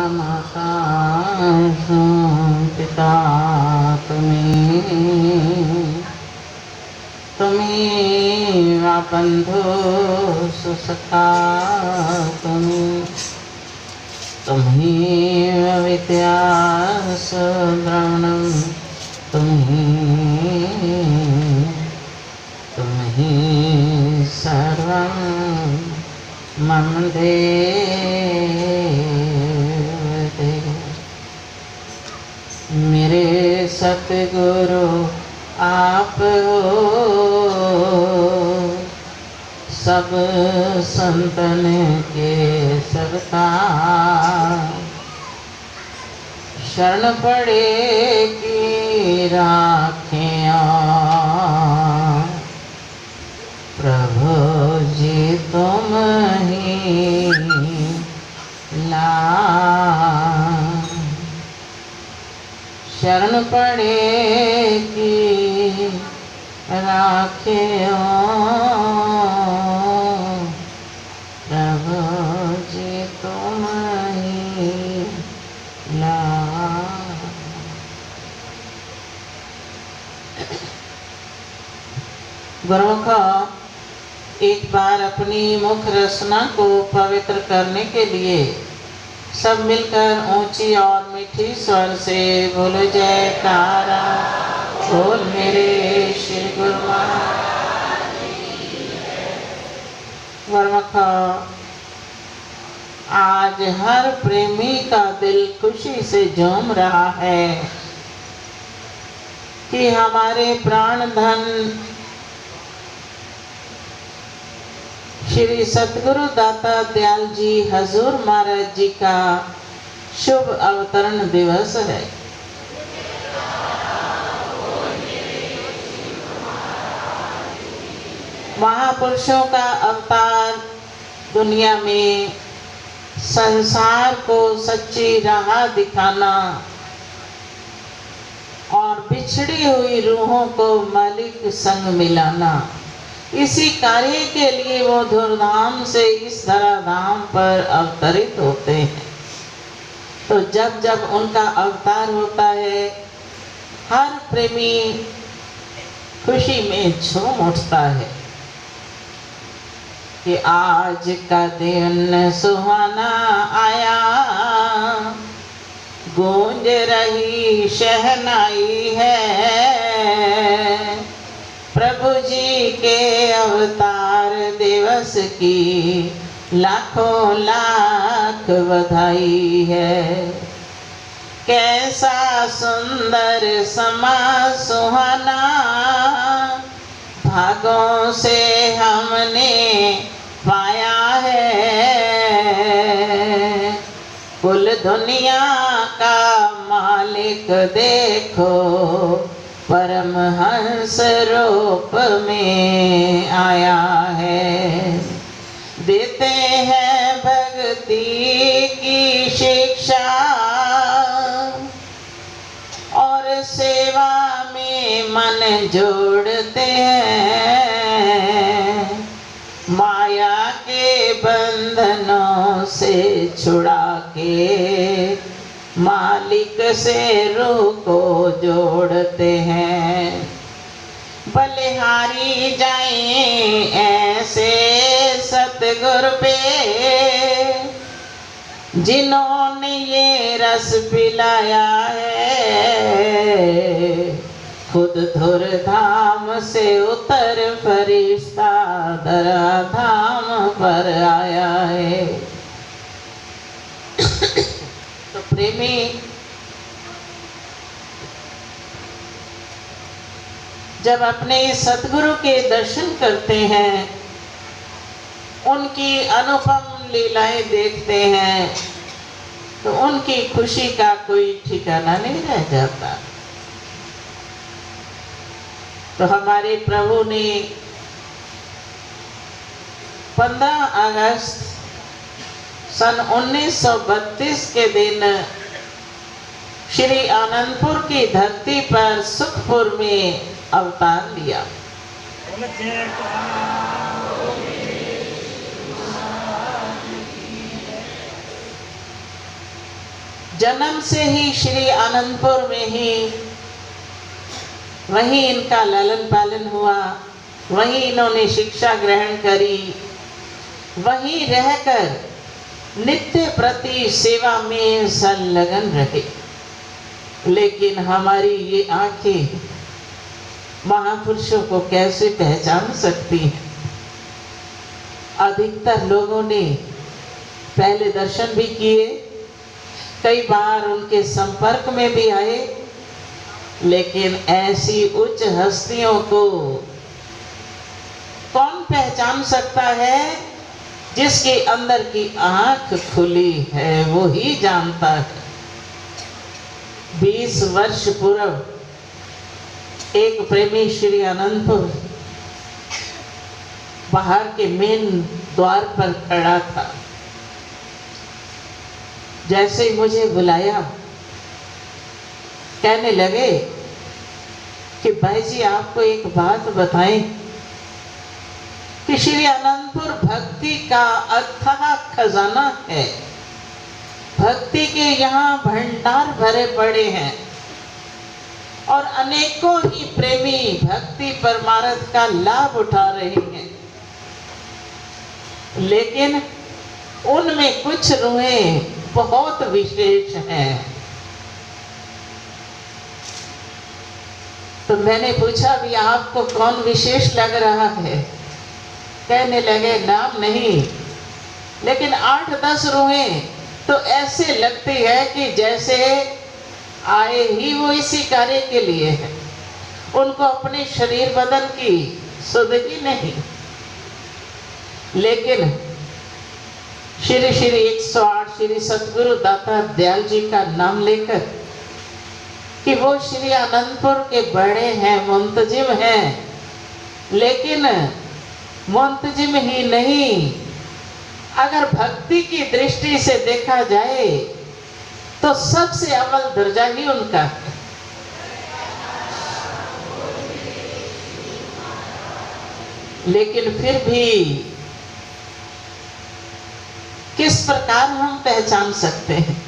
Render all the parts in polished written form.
माता पिता तुम्हें बंधु सुसखा तुम्हें विद्या द्रवणम तुम्हें सर्वं मम देव। मेरे सतगुरु आप हो, सब संतन के सबका शरण पड़े की राखिया। प्रभु जी तुम ही ला शरण पड़े की राखियो। प्रभु जी तुम ही ला। गुरुमुख एक बार अपनी मुख रचना को पवित्र करने के लिए सब मिलकर ऊंची और मीठी स्वर से बोलो जयकारा बोल मेरे श्री गुरु महाराज। गुरुमुख आज हर प्रेमी का दिल खुशी से झूम रहा है कि हमारे प्राण धन श्री सतगुरु दाता दयाल जी हजूर महाराज जी का शुभ अवतरण दिवस है। महापुरुषों का अवतार दुनिया में संसार को सच्ची राह दिखाना और बिछड़ी हुई रूहों को मालिक संग मिलाना, इसी कार्य के लिए वो धूमधाम से इस धराधाम पर अवतरित होते हैं। तो जब जब उनका अवतार होता है हर प्रेमी खुशी में झूम उठता है कि आज का दिन सुहाना आया, गूंज रही शहनाई है। प्रभु जी के अवतार दिवस की लाखों लाख बधाई है। कैसा सुंदर समा सुहाना, भागों से हमने पाया है। कुल दुनिया का मालिक देखो, परमहंस रूप में आया है। देते हैं भक्ति की शिक्षा और सेवा में मन जोड़ते हैं। माया के बंधनों से छुड़ा के मालिक से रूह को जोड़ते हैं। बलिहारी जाएं ऐसे सतगुरु पे, जिन्होंने ये रस पिलाया है। खुद धुर धाम से उतर फरिश्ता धरा धाम पर आया है। तो प्रेमी जब अपने सतगुरु के दर्शन करते हैं, उनकी अनुपम लीलाएं देखते हैं, तो उनकी खुशी का कोई ठिकाना नहीं रह जाता। तो हमारे प्रभु ने 15 अगस्त सन 1932 के दिन श्री आनंदपुर की धरती पर सुखपुर में अवतार लिया। जन्म से ही श्री आनंदपुर में ही वहीं इनका लालन पालन हुआ, वहीं इन्होंने शिक्षा ग्रहण करी, वहीं रहकर नित्य प्रति सेवा में संलग्न रहे। लेकिन हमारी ये आंखें महापुरुषों को कैसे पहचान सकती हैं? अधिकतर लोगों ने पहले दर्शन भी किए, कई बार उनके संपर्क में भी आए, लेकिन ऐसी उच्च हस्तियों को कौन पहचान सकता है? जिसके अंदर की आंख खुली है वो ही जानता है। 20 वर्ष पूर्व एक प्रेमी श्री आनंदपुर बाहर के मेन द्वार पर खड़ा था। जैसे ही मुझे बुलाया, कहने लगे कि भाई जी आपको एक बात बताएं कि श्री आनंदपुर भक्ति का अथाह खजाना है। भक्ति के यहाँ भंडार भरे पड़े हैं और अनेकों ही प्रेमी भक्ति परमार्थ का लाभ उठा रहे हैं, लेकिन उनमें कुछ रूहें बहुत विशेष हैं। तो मैंने पूछा भी आपको कौन विशेष लग रहा है? कहने लगे नाम नहीं, लेकिन 8-10 रूहें तो ऐसे लगती है कि जैसे आए ही वो इसी कार्य के लिए है। उनको अपने शरीर बदन की सुध ही नहीं। लेकिन श्री श्री 108 श्री सतगुरु दाता दयाल जी का नाम लेकर कि वो श्री आनंदपुर के बड़े हैं, मुंतजिम हैं, लेकिन मुंतजिम ही नहीं, अगर भक्ति की दृष्टि से देखा जाए तो सबसे अव्वल दर्जा ही उनका है। लेकिन फिर भी किस प्रकार हम पहचान सकते हैं?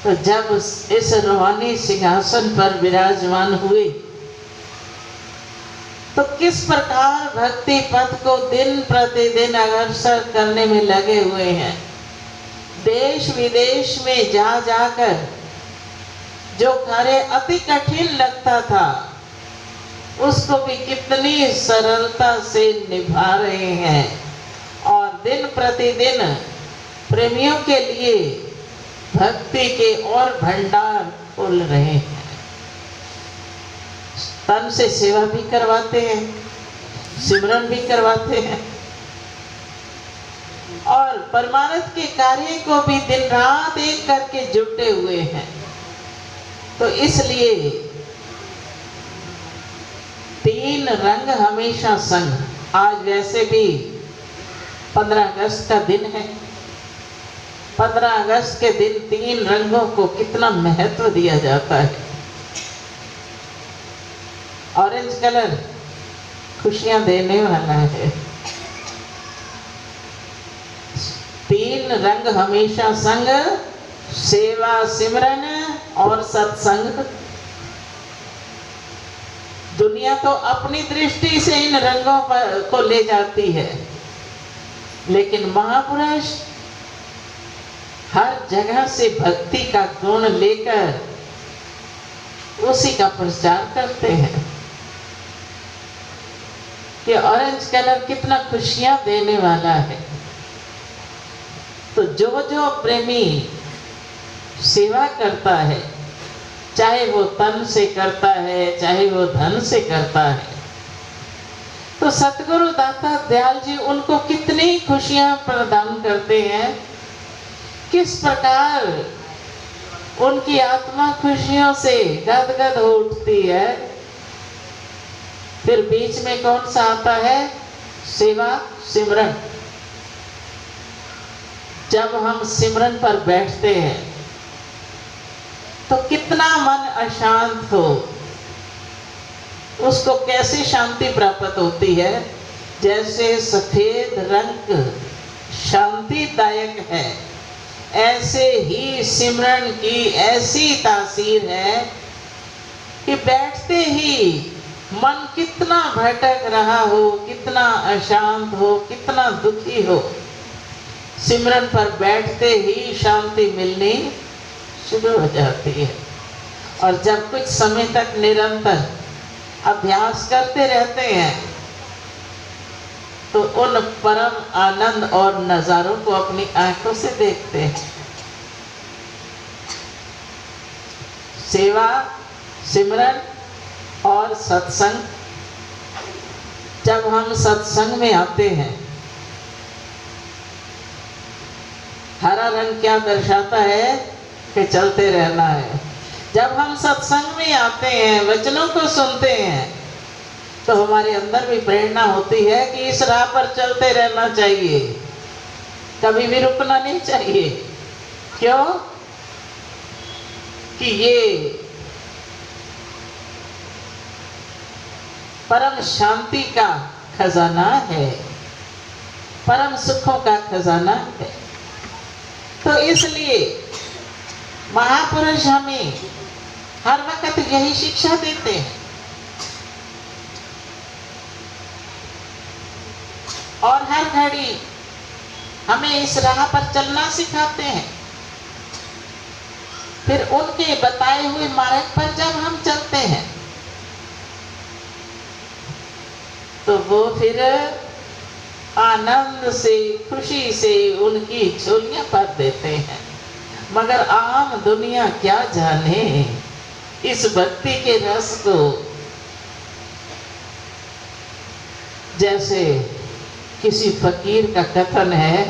तो जब इस रूहानी सिंहासन पर विराजमान हुए तो किस प्रकार भक्ति पथ को दिन प्रतिदिन अग्रसर करने में लगे हुए हैं। देश विदेश में जा जाकर जो कार्य अति कठिन लगता था उसको भी कितनी सरलता से निभा रहे हैं और दिन प्रतिदिन प्रेमियों के लिए भक्ति के और भंडार खोल रहे हैं। तन से सेवा भी करवाते हैं, सिमरन भी करवाते हैं और परमार्थ के कार्य को भी दिन रात एक करके जुटे हुए हैं। तो इसलिए 3 रंग हमेशा संग। आज वैसे भी 15 अगस्त का दिन है। 15 अगस्त के दिन 3 रंगों को कितना महत्व दिया जाता है। ऑरेंज कलर खुशियां देने वाला है। 3 रंग हमेशा संग, सेवा, सिमरन और सत्संग। दुनिया तो अपनी दृष्टि से इन रंगों को ले जाती है, लेकिन महापुरुष हर जगह से भक्ति का गुण लेकर उसी का प्रचार करते हैं कि ऑरेंज कलर कितना खुशियां देने वाला है। तो जो जो प्रेमी सेवा करता है, चाहे वो तन से करता है, चाहे वो धन से करता है, तो सतगुरु दाता दयाल जी उनको कितनी खुशियां प्रदान करते हैं। किस प्रकार उनकी आत्मा खुशियों से गदगद हो उठती है। फिर बीच में कौन सा आता है? सेवा, सिमरन। जब हम सिमरन पर बैठते हैं तो कितना मन अशांत हो, उसको कैसे शांति प्राप्त होती है? जैसे सफेद रंग शांतिदायक है, ऐसे ही सिमरन की ऐसी तासीर है कि बैठते ही मन कितना भटक रहा हो, कितना अशांत हो, कितना दुखी हो, सिमरन पर बैठते ही शांति मिलनी शुरू हो जाती है। और जब कुछ समय तक निरंतर अभ्यास करते रहते हैं तो उन परम आनंद और नजारों को अपनी आंखों से देखते हैं। सेवा, सिमरन और सत्संग, जब हम सत्संग में आते हैं, हरा रंग क्या दर्शाता है कि चलते रहना है। जब हम सत्संग में आते हैं, वचनों को सुनते हैं, तो हमारे अंदर भी प्रेरणा होती है कि इस राह पर चलते रहना चाहिए, कभी भी रुकना नहीं चाहिए। क्यों? कि ये परम शांति का खजाना है, परम सुखों का खजाना है। तो इसलिए महापुरुष हमें हर वक्त यही शिक्षा देते हैं और हर घड़ी हमें इस राह पर चलना सिखाते हैं। फिर उनके बताए हुए मार्ग पर जब हम चलते हैं तो वो फिर आनंद से, खुशी से उनकी झोलियां भर देते हैं। मगर आम दुनिया क्या जाने इस भक्ति के रस को। जैसे किसी फकीर का कथन है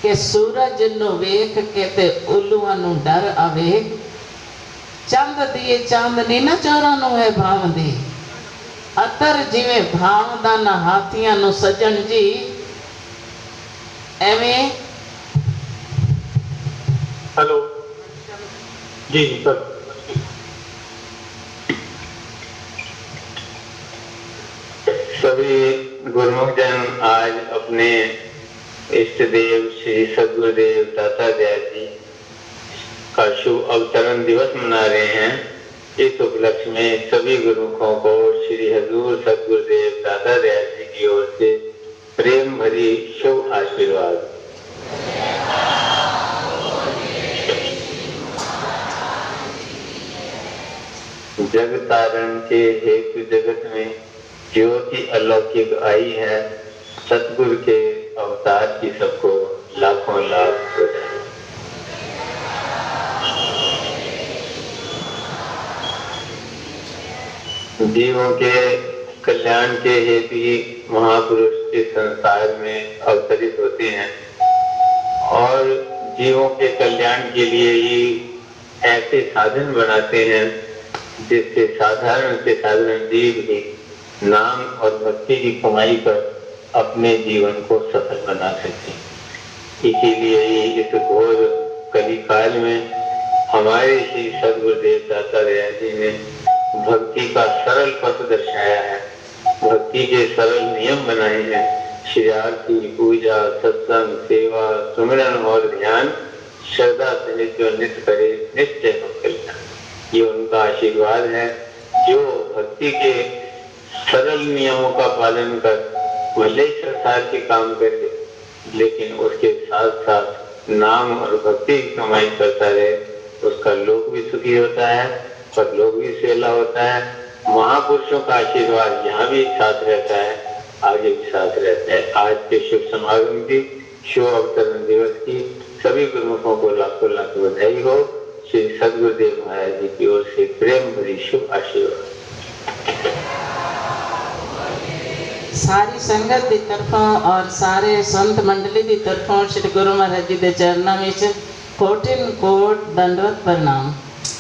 कि सूरज नु वेख के ते उल्लुआं नु डर आवे, चंद दिए चांदनी ना चोरां नु है भावदी, अतर जिवें भावदा ना हाथियां नु सजन जी। एवें हेलो जी सर। सभी गुरुमुख जन आज अपने इष्ट देव श्री सद्गुरुदेव दाता दयाल जी का शुभ अवतरण दिवस मना रहे हैं। इस उपलक्ष्य में सभी गुरुमुखों को श्री हजूर सद्गुरुदेव दाता दयाल जी की ओर से प्रेम भरी शुभ आशीर्वाद। जग तारण के हेतु जगत में ज्योति अलौकिक आई है, सतगुरु के अवतार की सबको लाखों लाख बधाई। जीवों के कल्याण के हेतु ही महापुरुष इस संसार में अवतरित होते हैं और जीवों के कल्याण के लिए ही ऐसे साधन बनाते हैं जिससे साधारण से साधारण जीव ही नाम और भक्ति की कमाई कर अपने जीवन को सफल बना सकते। इसीलिए ही इस घोर कली काल में हमारे श्री सद्गुरुदेव दाता दयाल जी ने भक्ति का सरल पथ दर्शाया है, भक्ति के सरल नियम बनाए हैं। श्री आरती, पूजा, सत्संग, सेवा, सुमिरन और ध्यान श्रद्धा सहित जो नित्य करे नित्य हो कल्याण, ये उनका आशीर्वाद है। जो भक्ति के सरल नियमों का पालन कर भले संसार के काम करे लेकिन उसके साथ साथ नाम और भक्ति की कमाई करता रहे, उसका लोक भी सुखी होता है, परलोक भी सेला होता है। महापुरुषों का आशीर्वाद यहाँ भी साथ रहता है, आगे भी साथ रहता है। आज के शुभ समागम की, शुभ अवतरण दिवस की सभी गुरुमुखों को लाखों लाख बधाई हो। श्री सद्गुरुदेव महाराज जी की ओर से प्रेम भरी शुभ आशीर्वाद। सारी संगत की तरफों और सारे संत मंडली की तरफों श्री गुरु महाराज जी के चरणों में कोटिन कोट दंडवत प्रणाम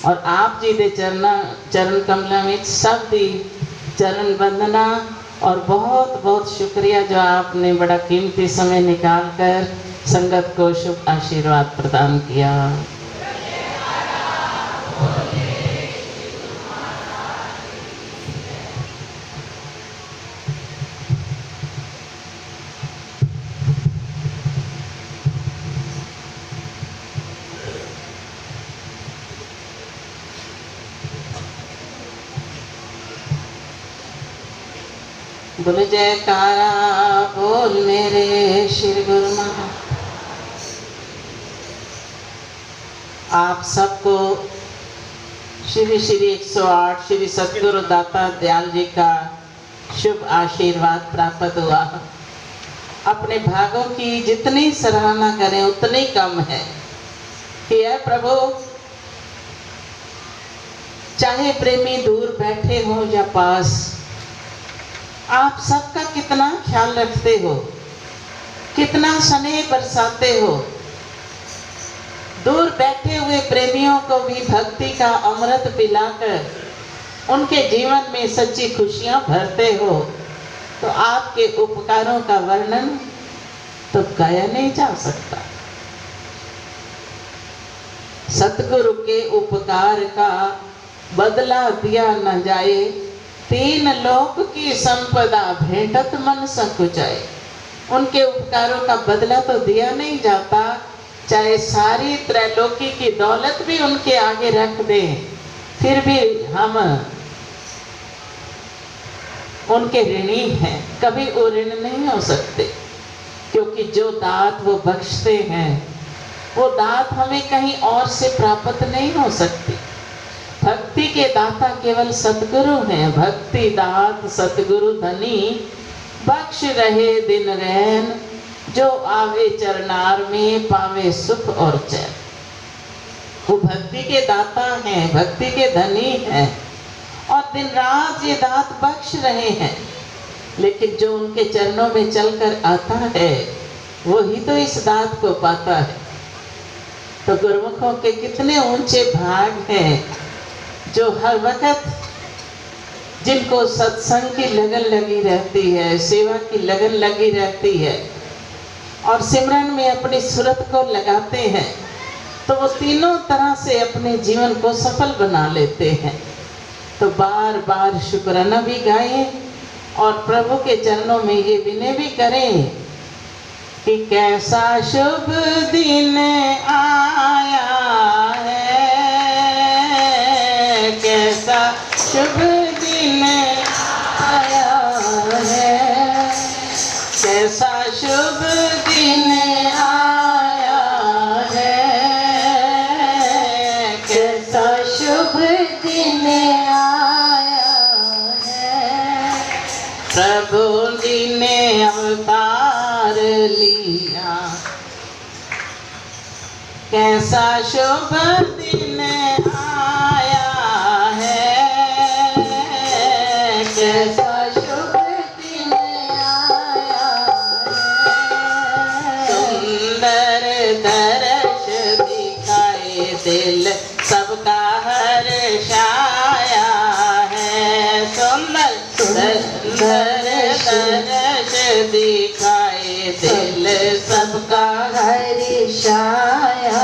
और आप जी के चरण कमलों में सब दी चरण वंदना और बहुत बहुत शुक्रिया जो आपने बड़ा कीमती समय निकाल कर संगत को शुभ आशीर्वाद प्रदान किया। बोले जयकारा बोल मेरे श्री गुरु महाराज। आप सबको श्री श्री 108 श्री सतगुरु दाता दयाल जी का शुभ आशीर्वाद प्राप्त हुआ। अपने भागों की जितनी सराहना करें उतनी कम है कि है प्रभु, चाहे प्रेमी दूर बैठे हो या पास, आप सबका कितना ख्याल रखते हो, कितना स्नेह बरसाते हो। दूर बैठे हुए प्रेमियों को भी भक्ति का अमृत पिलाकर उनके जीवन में सच्ची खुशियां भरते हो। तो आपके उपकारों का वर्णन तो किया नहीं जा सकता। सतगुरु के उपकार का बदला दिया न जाए, तीन लोक की संपदा भेंटत मन संकुचाए। उनके उपकारों का बदला तो दिया नहीं जाता, चाहे सारी त्रैलोकी की दौलत भी उनके आगे रख दें, फिर भी हम उनके ऋणी हैं, कभी वो ऋण नहीं हो सकते। क्योंकि जो दात वो बख्शते हैं वो दात हमें कहीं और से प्राप्त नहीं हो सकती। भक्ति के दाता केवल सतगुरु हैं। भक्ति दात सतगुरु धनी, बख्श रहे दिन रैन, जो आवे चरनार में पावे सुख और चैन। वो भक्ति के दाता हैं, भक्ति के धनी हैं और दिन रात ये दात बख्श रहे हैं। लेकिन जो उनके चरणों में चलकर आता है वही तो इस दात को पाता है। तो गुरुमुखों के कितने ऊंचे भाग हैं जो हर वक्त जिनको सत्संग की लगन लगी रहती है, सेवा की लगन लगी रहती है और सिमरन में अपनी सूरत को लगाते हैं, तो वो तीनों तरह से अपने जीवन को सफल बना लेते हैं। तो बार बार शुक्राना भी गाएं और प्रभु के चरणों में ये विनय भी करें कि कैसा शुभ दिन आया है, कैसा शुभ दिन आया है, कैसा शुभ दिन आया है, कैसा शुभ दिन आया है। प्रभु जी ने अवतार लिया, कैसा शुभ दिन आया है, कैसा शुभ दिन आया है। सुंदर दर्श दिखाए दिल सबका हर्षाया है। सुंदर सुंदर दर्श दिखाए दिल सबका हर्षाया।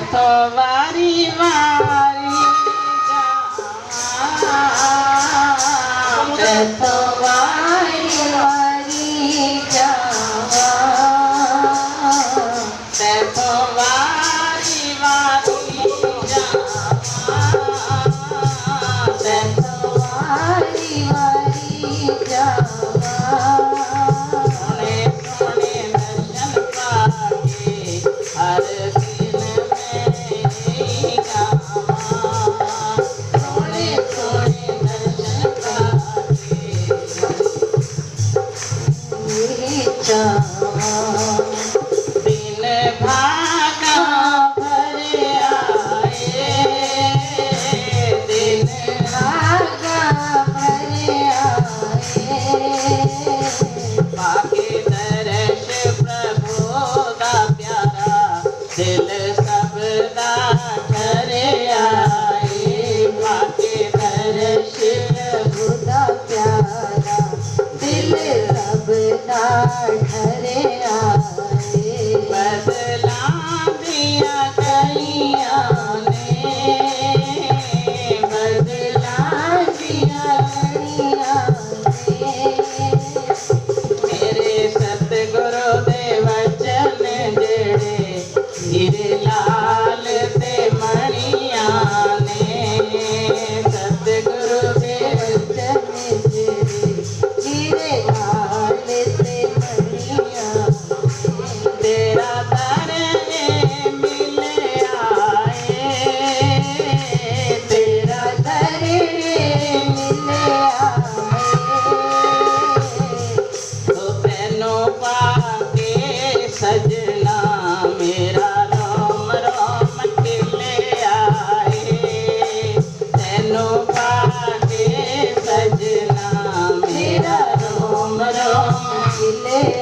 तो वारी वारी जा, तो वारी वारी जा, तो वारी वारी जा, तो वारी वारी जा। सोने सोने दर्शन पाके हर दिन मैं गावा, सोने सोने दर्शन पाके आए।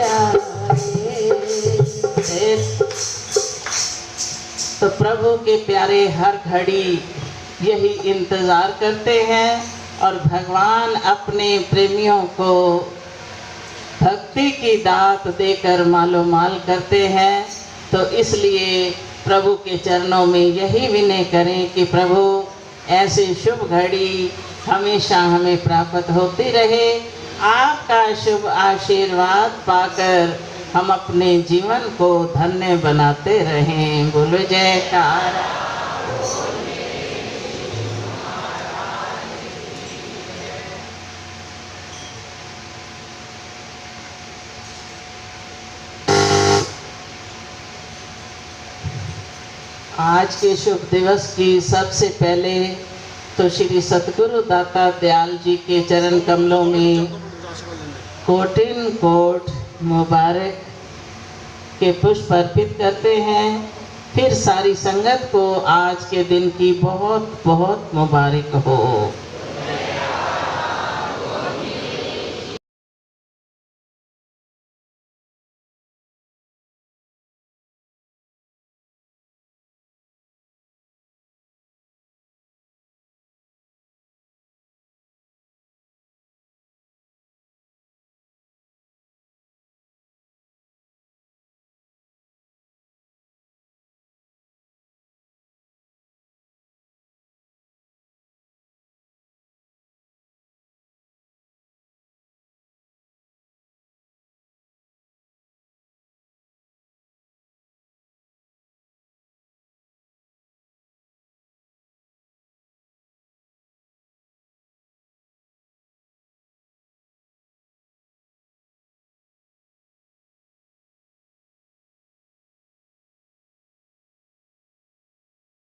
तो प्रभु के प्यारे हर घड़ी यही इंतज़ार करते हैं और भगवान अपने प्रेमियों को भक्ति की दात देकर मालोमाल करते हैं। तो इसलिए प्रभु के चरणों में यही विनय करें कि प्रभु ऐसी शुभ घड़ी हमेशा हमें प्राप्त होती रहे। आपका शुभ आशीर्वाद पाकर हम अपने जीवन को धन्य बनाते रहें। बोलो जयकारा। आज के शुभ दिवस की सबसे पहले तो श्री सतगुरु दाता दयाल जी के चरण कमलों में कोटिन कोट मुबारक के पुष्प अर्पित करते हैं। फिर सारी संगत को आज के दिन की बहुत बहुत मुबारक हो।